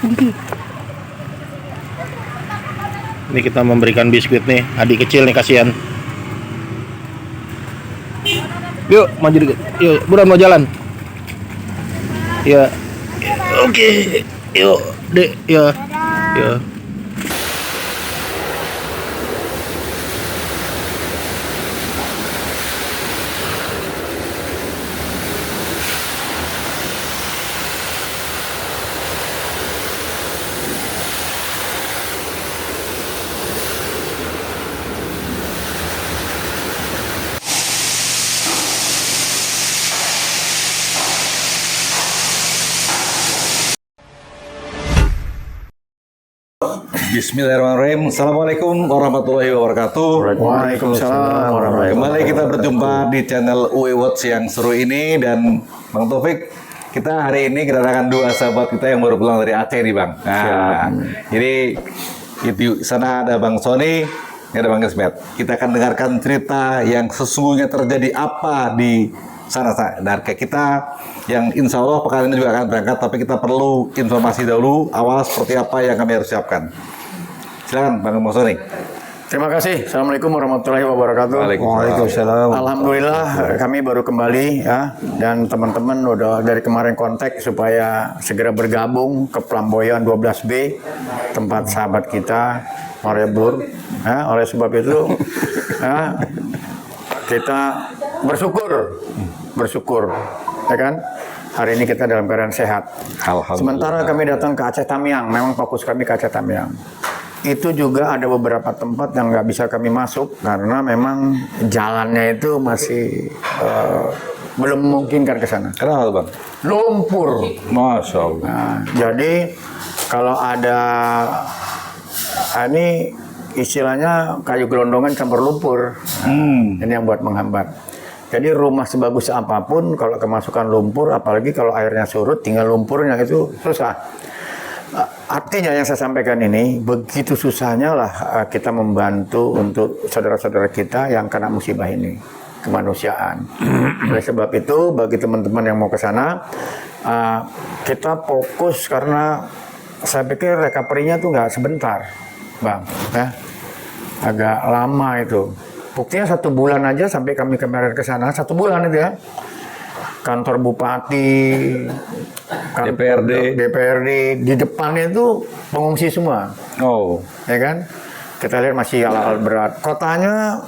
Ini kita memberikan biskuit nih, adik kecil nih, kasihan. Yuk, maju dikit. Yuk, buruan mau jalan. Ya. Oke. Yuk, Dek. Ya. Ya. Bismillahirrahmanirrahim. Assalamualaikum warahmatullahi wabarakatuh. Waalaikumsalam warahmatullahi Kembali kita berjumpa di channel UE Watch yang seru ini, dan Bang Taufik, kita hari ini kedatangan dua sahabat kita yang baru pulang dari Aceh nih, Bang. Nah, jadi di sana ada Bang Sony, ini ada Bang Ismet. Kita akan dengarkan cerita yang sesungguhnya terjadi apa di sana. Dan kayak kita yang insya Allah pekan ini juga akan berangkat, tapi kita perlu informasi dahulu awal seperti apa yang kami harus siapkan. Silakan Bang Sony. Terima kasih. Assalamualaikum warahmatullahi wabarakatuh. Waalaikumsalam. Alhamdulillah kami baru kembali ya, dan teman-teman udah dari kemarin kontak supaya segera bergabung ke Pelamboyan 12B, tempat sahabat kita Marebur. Ya, oleh sebab itu ya, kita bersyukur ya kan, hari ini kita dalam keadaan sehat. Alhamdulillah. Sementara kami datang ke Aceh Tamiang, memang fokus kami ke Aceh Tamiang. Itu juga ada beberapa tempat yang nggak bisa kami masuk karena memang jalannya itu masih belum memungkinkan ke sana. Kenapa Bang? Lumpur. Masya Allah. Nah, jadi kalau ada ini istilahnya kayu gelondongan campur lumpur. Nah, ini yang buat menghambat. Jadi rumah sebagus apapun kalau kemasukan lumpur, apalagi kalau airnya surut, tinggal lumpurnya itu susah. Artinya yang saya sampaikan ini, begitu susahnya lah kita membantu untuk saudara-saudara kita yang kena musibah ini, kemanusiaan. Oleh sebab itu, bagi teman-teman yang mau ke sana, kita fokus karena saya pikir recovery-nya tuh nggak sebentar, Bang. Ya. Agak lama itu. Buktinya 1 bulan aja sampai kami kemarin ke sana, 1 bulan itu ya. Kantor bupati, DPRD, di depannya itu pengungsi semua. Oh, Ya kan? Kita lihat masih alat berat. Kotanya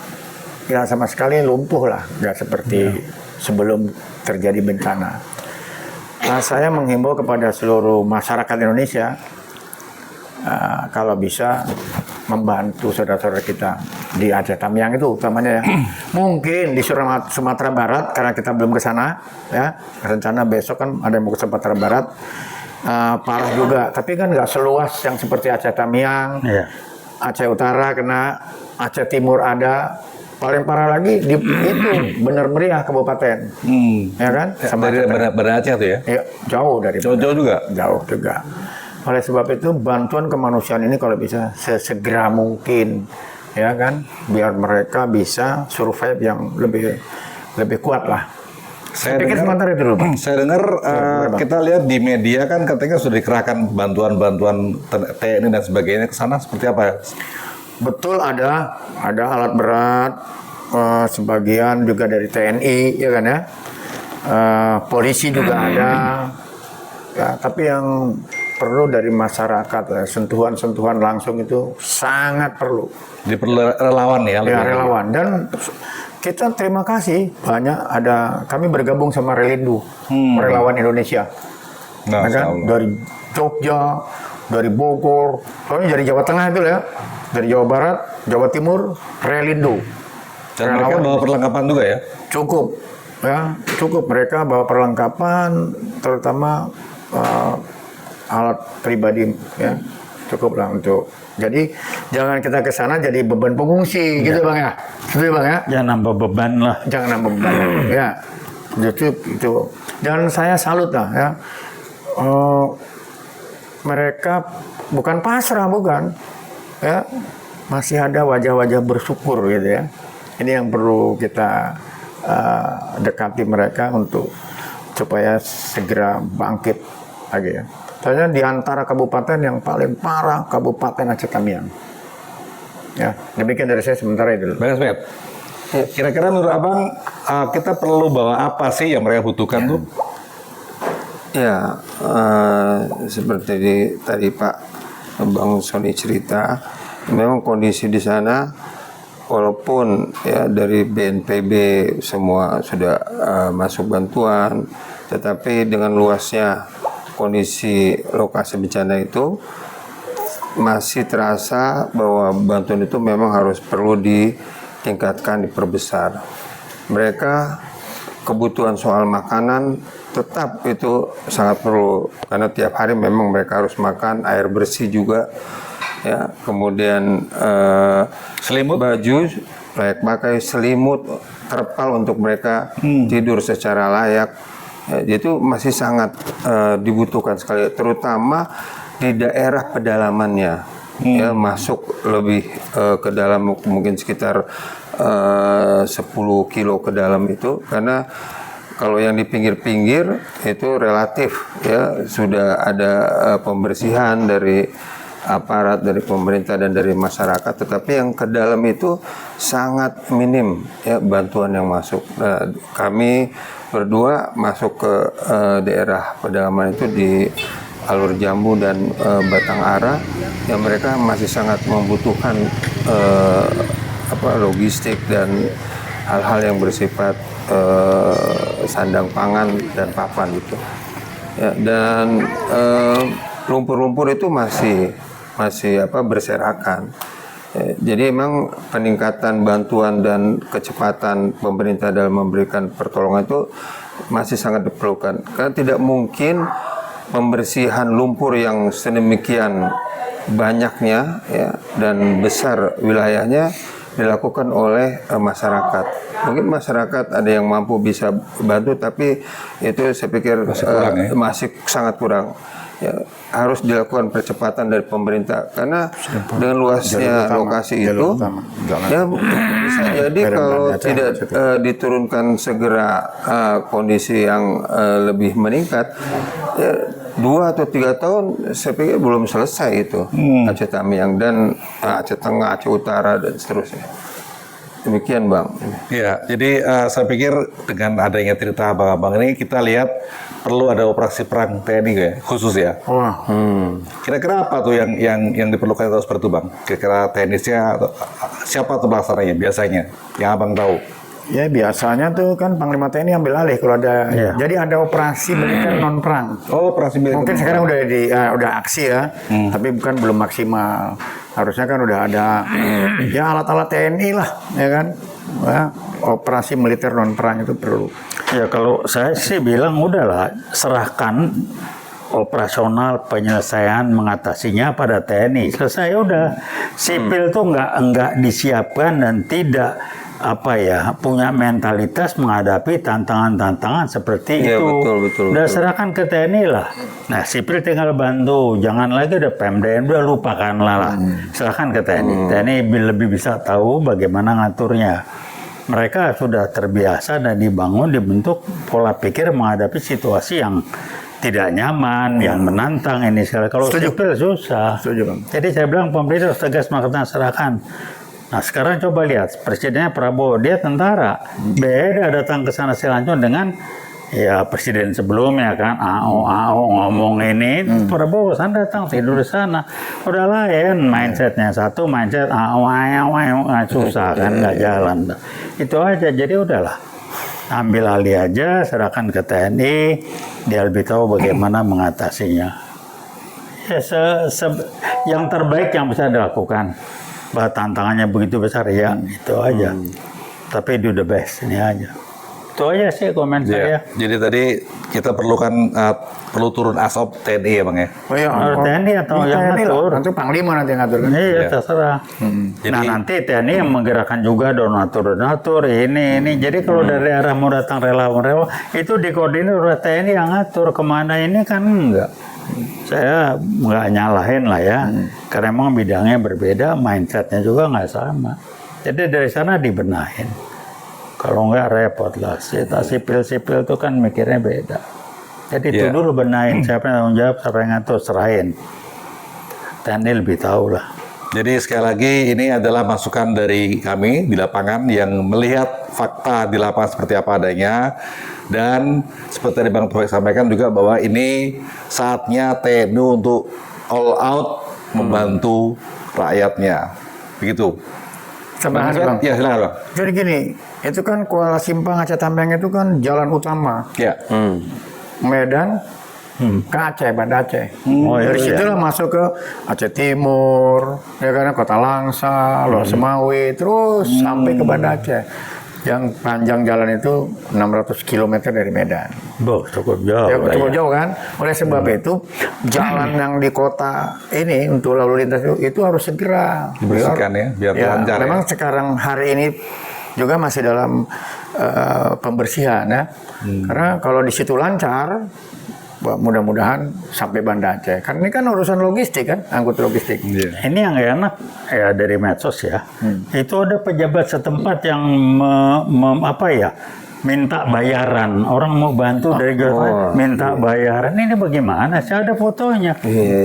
ya sama sekali lumpuh lah, nggak seperti sebelum terjadi bencana. Nah, saya menghimbau kepada seluruh masyarakat Indonesia, kalau bisa membantu saudara-saudara kita di Aceh Tamiang itu utamanya ya. Mungkin di Sumatera Barat karena kita belum ke sana ya. Rencana besok kan ada yang mau ke Sumatera Barat. Parah juga, tapi kan nggak seluas yang seperti Aceh Tamiang. iya. Aceh Utara kena, Aceh Timur ada. Paling parah lagi di itu Bener Meriah Kabupaten. Ya kan? Dari Banda Aceh tuh ya? Ya, jauh dari Jauh juga? Jauh juga. Oleh sebab itu bantuan kemanusiaan ini kalau bisa sesegera mungkin, ya kan, biar mereka bisa survive yang lebih kuat lah. Saya pikir sementara itu dulu, Pak. Saya dengar kita lihat di media kan katanya sudah dikerahkan bantuan-bantuan TNI dan sebagainya ke sana, seperti apa? Betul, ada alat berat, sebagian juga dari TNI, ya kan ya. Polisi juga ada. Ya, tapi yang perlu dari masyarakat, ya, sentuhan-sentuhan langsung itu sangat perlu. Diperlu relawan ya? Ya, relawan. Dan kita terima kasih banyak kami bergabung sama Relindo, relawan Indonesia. Nah, Ya kan? Dari Jogja, dari Bogor, soalnya dari Jawa Tengah itu ya, dari Jawa Barat, Jawa Timur, Relindo. Dan mereka bawa perlengkapan juga ya? Cukup, ya, cukup. Mereka bawa perlengkapan, terutama alat pribadi, ya, cukup lah untuk. Jadi jangan kita ke sana jadi beban pengungsi, gitu Bang ya. Setuju Bang ya? Jangan nambah beban lah. Jangan nambah beban. Ya, itu. Dan saya salut lah ya. Mereka bukan pasrah, bukan. Ya, masih ada wajah-wajah bersyukur gitu ya. Ini yang perlu kita dekati mereka untuk supaya segera bangkit lagi ya. Soalnya di antara kabupaten yang paling parah Kabupaten Aceh Tamiang. Ya, demikian dari saya sementara itu. Bang Esmet, kira-kira menurut abang kita perlu bawa apa sih yang mereka butuhkan tuh? Ya, seperti tadi Pak Bang Sony cerita, memang kondisi di sana walaupun ya dari BNPB semua sudah masuk bantuan, tetapi dengan luasnya kondisi lokasi bencana itu masih terasa bahwa bantuan itu memang harus perlu ditingkatkan, diperbesar. Mereka kebutuhan soal makanan tetap itu sangat perlu, karena tiap hari memang mereka harus makan, air bersih juga, ya. Kemudian Selimut? baju layak pakai, selimut, terpal untuk mereka tidur secara layak. Ya, itu masih sangat dibutuhkan sekali, terutama di daerah pedalamannya, ya, masuk lebih ke dalam, mungkin sekitar 10 kilo ke dalam itu, karena kalau yang di pinggir-pinggir itu relatif ya sudah ada pembersihan dari aparat, dari pemerintah dan dari masyarakat, tetapi yang ke dalam itu sangat minim ya bantuan yang masuk. Nah, kami berdua masuk ke daerah pedalaman itu di Alur Jambu dan Batang Ara, yang mereka masih sangat membutuhkan logistik dan hal-hal yang bersifat sandang pangan dan papan gitu. Ya, dan lumpur-lumpur itu masih berserakan. Jadi memang peningkatan bantuan dan kecepatan pemerintah dalam memberikan pertolongan itu masih sangat diperlukan. Karena tidak mungkin pembersihan lumpur yang sedemikian banyaknya ya, dan besar wilayahnya dilakukan oleh masyarakat. Mungkin masyarakat ada yang mampu bisa bantu, tapi itu saya pikir masih sangat kurang. Ya, harus dilakukan percepatan dari pemerintah, karena dengan luasnya lokasi itu ya bisa jadi kalau tidak diturunkan segera kondisi yang lebih meningkat, ya 2 atau 3 tahun saya pikir belum selesai itu Aceh Tamiang dan Aceh Tengah, Aceh Utara dan seterusnya. Demikian Bang. Ya, jadi saya pikir dengan adanya cerita abang-abang ini kita lihat perlu ada operasi perang TNI ya, khusus ya. Wah. Kira-kira apa tuh yang diperlukan terus seperti itu Bang? Kira-kira teknisnya siapa tuh pelaksananya biasanya yang abang tahu? Ya biasanya tuh kan Panglima TNI ambil alih kalau ada. Jadi ada operasi militer non perang. Oh, operasi militer. Mungkin sekarang udah aksi ya, tapi bukan belum maksimal. Harusnya kan udah ada ya alat-alat TNI lah, ya kan. Ya, operasi militer non perang itu perlu. Ya kalau saya sih bilang udahlah, serahkan operasional penyelesaian mengatasinya pada TNI. Selesai udah. Sipil tuh nggak disiapkan dan tidak punya mentalitas menghadapi tantangan-tantangan seperti Ya, itu. betul. Udah serahkan ke TNI lah. Nah, sipil tinggal bantu. Jangan lagi ada PMDN, udah lupakanlah lah. Serahkan ke TNI. TNI lebih bisa tahu bagaimana ngaturnya. Mereka sudah terbiasa dan dibentuk pola pikir menghadapi situasi yang tidak nyaman, yang menantang ini sekali. Kalau sipil susah. Setuju, Bang. Jadi saya bilang pemerintah harus tegas melakukan serahkan. Nah sekarang coba lihat presidennya Prabowo, dia tentara, beda datang ke sana selanjutnya dengan ya presiden sebelumnya kan AO ngomong ini, Prabowo sana datang tidur di sana, udah lain mindsetnya, satu mindset AO susah kan, nggak jalan, itu aja. Jadi udahlah, ambil alih aja, serahkan ke TNI, dia lebih tahu bagaimana mengatasinya. Ya yang terbaik yang bisa dilakukan. Bahwa tantangannya begitu besar ya, itu aja. Tapi do the best, ini aja. Itu aja sih komen saya. Jadi tadi kita perlu turun ASOP TNI ya Bang ya? Oh iya, TNI atau yang ngatur? Nanti Panglima nanti yang ngatur kan? Iya, terserah. Nah nanti TNI yang menggerakkan juga donatur ini. Jadi kalau dari arah mau datang relawan itu dikoordinir oleh TNI yang ngatur kemana ini kan enggak. Saya nggak nyalahin lah ya, karena memang bidangnya berbeda, mindsetnya juga nggak sama. Jadi dari sana dibenahin. Kalau nggak repot lah, sipil itu kan mikirnya beda. Jadi itu Iya. dulu benahin, siapa yang tanggung jawab, siapa yang ngatur, serahin. TNI lebih tahu lah. Jadi sekali lagi ini adalah masukan dari kami di lapangan yang melihat fakta di lapangan seperti apa adanya, dan seperti tadi Bang Taufik sampaikan juga bahwa ini saatnya TNI untuk all out membantu rakyatnya. Begitu. Tambahan, Bang. Ya, silakan Bang. Jadi gini, itu kan Kuala Simpang Aceh Tambang itu kan jalan utama Ya. Medan ke Aceh, Banda Aceh. Oh, Dari iya. situlah masuk ke Aceh Timur, ya kan, Kota Langsa, Loh Semawi, terus sampai ke Banda Aceh. Yang panjang jalan itu 600 km dari Medan. Boh, cukup jauh. Ya, lah cukup ya. jauh kan? Oleh sebab itu, jalan yang di kota ini untuk lalu lintas itu harus segera Dibersihkan ya, biar lancar ya. memang sekarang hari ini juga masih dalam pembersihan ya. Karena kalau di situ lancar, mudah-mudahan sampai Banda Aceh. Karena ini kan urusan logistik kan, angkut logistik. Iya. Ini yang gak enak ya dari medsos ya. Itu ada pejabat setempat yang minta bayaran. Orang mau bantu dari government minta bayaran. Ini bagaimana? Saya ada fotonya.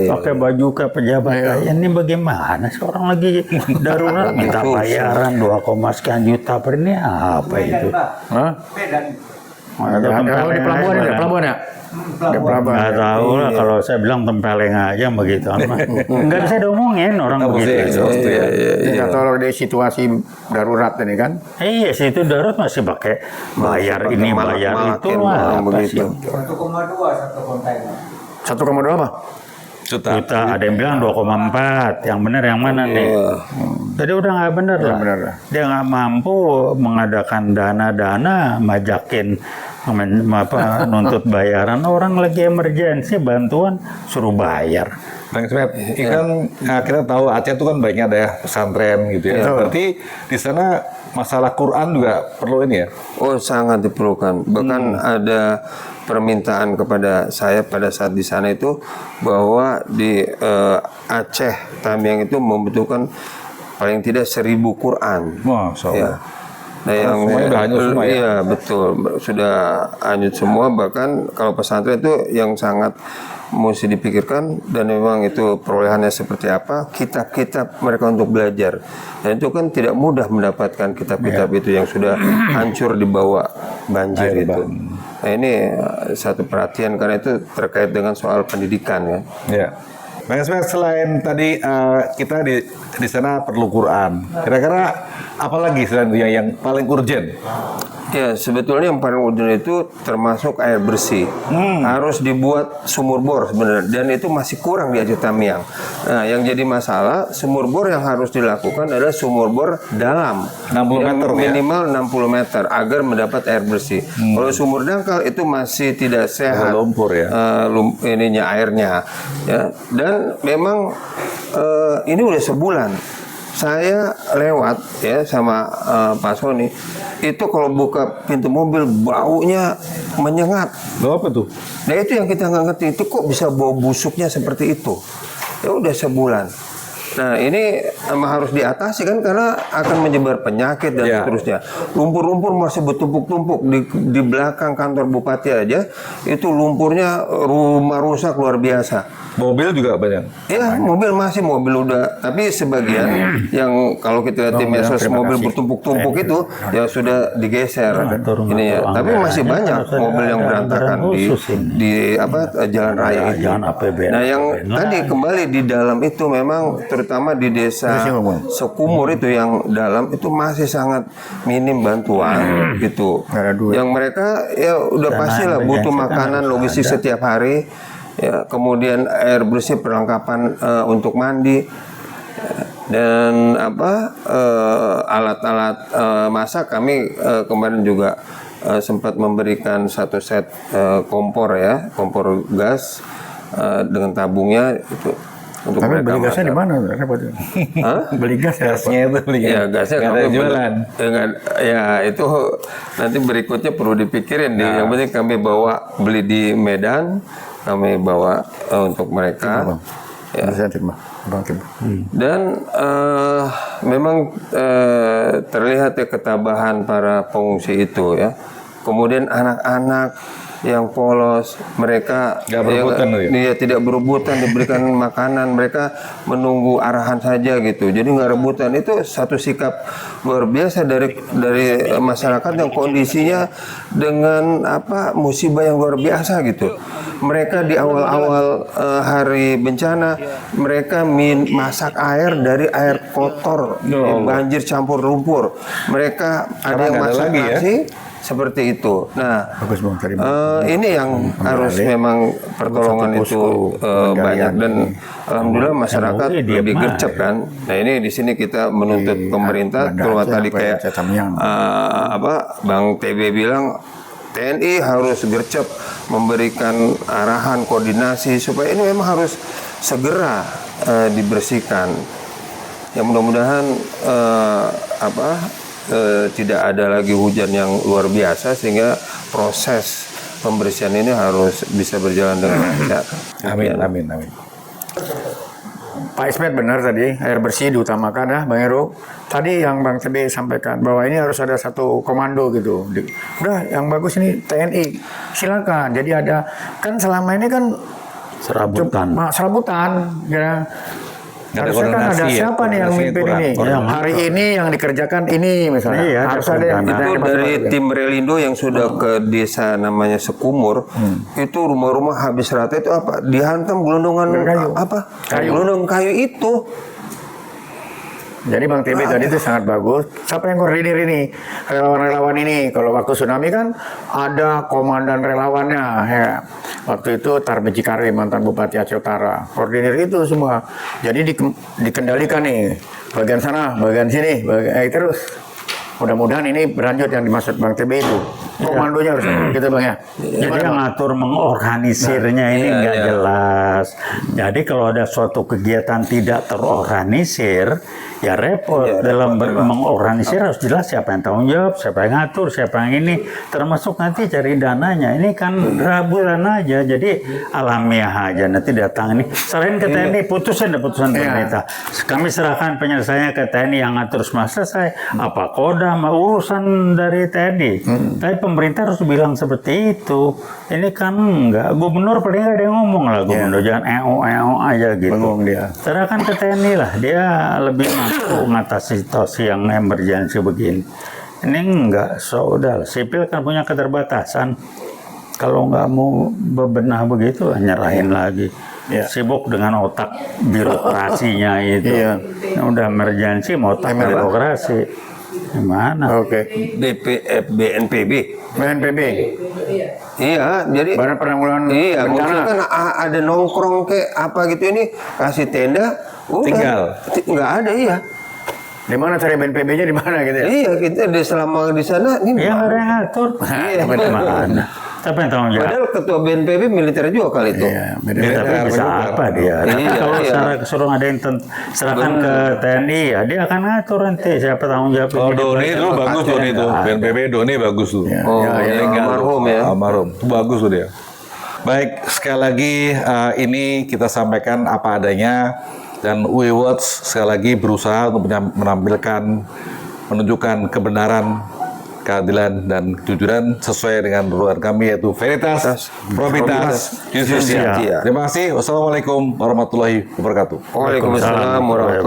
Pakai baju ke pejabat. Ini bagaimana? Seorang lagi darurat minta bayaran 2, sekian juta per ini apa itu? Hah? Ada Di tempeleng pelabuhan aja, ya, pelabuhan ya. Di pelabuhan. nggak tahu lah, kalau saya bilang tempeleng aja begitu. Nggak bisa diomongin orang begitu. Tidak tahu di situasi darurat ini kan. Iya sih, itu darurat masih pakai bayar ini bayar itu lah apa sih? 1,2 apa? Juta, ada yang bilang 2,4, yang benar yang mana nih? Jadi udah nggak benar lah. benar. Dia nggak mampu mengadakan dana-dana, majakin nuntut bayaran. Orang lagi emergensi bantuan suruh bayar. Bang Ismet, ini kan kita tahu Aceh itu kan banyak ada ya pesantren gitu ya. Berarti di sana masalah Quran juga perlu ini ya? Oh, sangat diperlukan. Bahkan ada permintaan kepada saya pada saat di sana itu bahwa di Aceh Tamiang itu membutuhkan paling tidak 1000 Quran. Masya Allah. Ya. Nah, yang semuanya udah hanyut semua ya? Iya, betul. Sudah hanyut semua, bahkan kalau pesantren itu yang sangat mesti dipikirkan, dan memang itu perolehannya seperti apa, kitab-kitab mereka untuk belajar. Dan itu kan tidak mudah mendapatkan kitab-kitab itu yang sudah hancur dibawa banjir itu. Nah, ini satu perhatian karena itu terkait dengan soal pendidikan ya. Ya. Bang Ismet, selain tadi kita di sana perlu Quran, kira-kira apa lagi selain itu yang paling urgent? Ya, sebetulnya yang paling urgent itu termasuk air bersih. Harus dibuat sumur bor sebenarnya, dan itu masih kurang di Aceh Tamiang. Nah, yang jadi masalah, sumur bor yang harus dilakukan adalah sumur bor dalam 60 yang meter ya? minimal 60 meter agar mendapat air bersih. Kalau sumur dangkal itu masih tidak sehat. Lumpur ya? Ininya airnya ya. Dan memang ini udah sebulan saya lewat ya sama Pak Sony, itu kalau buka pintu mobil baunya menyengat. Lo apa tuh? Nah, itu yang kita nggak ngerti, itu kok bisa bau busuknya seperti itu. Ya udah sebulan. Nah, ini emang harus diatasi kan, karena akan menyebar penyakit dan seterusnya. Lumpur-lumpur masih bertumpuk-tumpuk di belakang kantor bupati aja, itu lumpurnya rumah rusak luar biasa. Mobil juga banyak. Ya, mobil udah, tapi sebagian yang kalau kita lihat di medsos mobil bertumpuk-tumpuk itu ya sudah digeser ini ya. Tapi masih banyak mobil yang berantakan di jalan raya itu. Nah, yang tadi kembali di dalam itu memang terutama di desa Sekumur itu yang dalam itu masih sangat minim bantuan gitu. Yang mereka ya udah pastilah butuh makanan logistik setiap hari. Ya, kemudian air bersih, perlengkapan untuk mandi, dan alat-alat masak. Kami kemarin juga sempat memberikan 1 set kompor ya, kompor gas dengan tabungnya itu untuk Tapi mereka beli gasnya di mana? Beli gas ya? Gasnya itu beli. Ya, gasnya nggak ada jualan. Ya, itu nanti berikutnya perlu dipikirin. Yang penting kami bawa beli di Medan, kami bawa untuk mereka. Ya. Dan memang terlihat ya ketabahan para pengungsi itu ya. Kemudian anak-anak yang polos, mereka Nggak berebutan, ya? dia tidak berebutan, diberikan makanan, mereka menunggu arahan saja gitu. Jadi nggak rebutan. Itu satu sikap luar biasa dari masyarakat yang kondisinya dengan musibah yang luar biasa gitu. Mereka di awal-awal hari bencana, mereka masak air dari air kotor, banjir campur lumpur. Mereka ada yang masak nasi. Seperti itu. Nah, Bagus Bang tadi. ini yang harus memang pertolongan itu banyak dan alhamdulillah masyarakat lebih gercep kan. Nah ini di sini kita menuntut pemerintah. Kalau tadi kayak Bang TB bilang TNI harus gercep memberikan arahan koordinasi supaya ini memang harus segera dibersihkan. Ya mudah-mudahan tidak ada lagi hujan yang luar biasa sehingga proses pembersihan ini harus bisa berjalan dengan lancar. Amin. Pak Ismet benar tadi, air bersih diutamakan ya Bang Heru. Tadi yang Bang TB sampaikan bahwa ini harus ada satu komando gitu. Udah yang bagus ini TNI, silakan. Jadi ada, kan selama ini kan serabutan ya. Harusnya kan ada siapa nih yang mimpin ini? Hari ini yang dikerjakan ini misalnya. Harus ada yang itu dari tim Relindo yang sudah ke desa namanya Sekumur. Itu rumah-rumah habis rata itu dihantam gelondongan gelondong kayu itu. Jadi Bang TB tadi itu sangat bagus. Siapa yang koordinir ini? Relawan-relawan ini. Kalau waktu tsunami kan ada komandan relawannya. Ya. Waktu itu Tarmizi Karim, mantan Bupati Aceh Utara. Koordinir itu semua. Jadi dikendalikan nih. Bagian sana, bagian sini, terus. Mudah-mudahan ini berlanjut yang dimaksud Bang TB itu. Komandonya harus gitu Bang ya. Jadi yang ngatur mengorganisirnya ini nggak jelas. Jadi kalau ada suatu kegiatan tidak terorganisir, ya repot. Dalam mengorganisir harus jelas siapa yang tanggung jawab, siapa yang ngatur, siapa yang ini. Termasuk nanti cari dananya. Ini kan raburan aja. Jadi alamiah aja. Nanti datang ini. Selain ke TNI, putusan pemerintah. Kami serahkan penyelesaiannya ke TNI yang ngatur semua selesai. Apa Kodam, urusan dari TNI. Tapi pemerintah harus bilang seperti itu. Ini kan enggak. Gubernur paling nggak ada yang ngomong lah. Gubernur jangan EO aja gitu. Bengong dia. Serahkan ke TNI lah. Dia lebih mampu mengatasi situasi yang emergensi begini. Ini enggak. Udah. Sipil kan punya keterbatasan. Kalau nggak mau bebenah begitu, nyerahin lagi. Sibuk dengan otak birokrasinya itu. Udah emergensi, mau otak birokrasi. Gimana? Oke. BNPB. Iya, jadi Badan Penanggulangan Iya, Bencana. maksudnya kan ada nongkrong kayak apa gitu ini kasih tenda, Tinggal. nggak ada iya. Di mana cari BNPB-nya di mana gitu ya? Iya, kita selama di sana ini. Ya nggak ada yang ngatur. Iya. Mana? Siapa yang tanggung jawab? Padahal ketua BNPB militer juga kali itu. Iya, Tapi bisa apa dia? Tapi kalau secara keseluruhan ada yang serahkan ke TNI, ya dia akan ngatur nanti siapa tanggung jawab. Oh, Doni itu bagus Doni itu. BNPB Doni bagus tuh. Almarhum ya. Almarhum. Itu bagus tuh dia. Baik, sekali lagi ini kita sampaikan apa adanya dan UE Watch sekali lagi berusaha untuk menunjukkan kebenaran, keadilan dan kejujuran sesuai dengan ruang kami yaitu Veritas, Probitas, Justisia. Terima kasih. Wassalamualaikum warahmatullahi wabarakatuh. Waalaikumsalam warahmatullahi wabarakatuh.